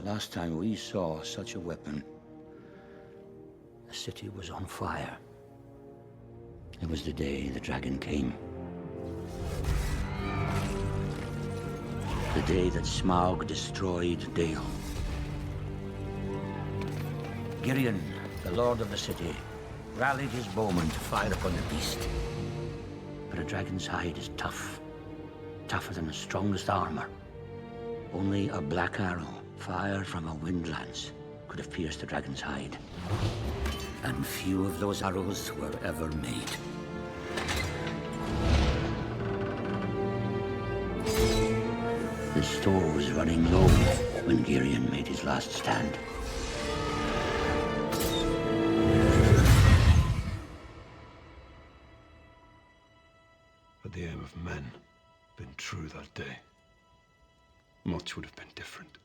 last time we saw such a weapon, the city was on fire. It was the day the dragon came. The day that Smaug destroyed Dale. Girion, the lord of the city, rallied his bowmen to fire upon the beast. But a dragon's hide is tough. Tougher than the strongest armor. Only a black arrow, fired from a wind lance, could have pierced the dragon's hide. And few of those arrows were ever made. The store was running low when Girion made his last stand. Had the aim of men been true that day, much would have been different.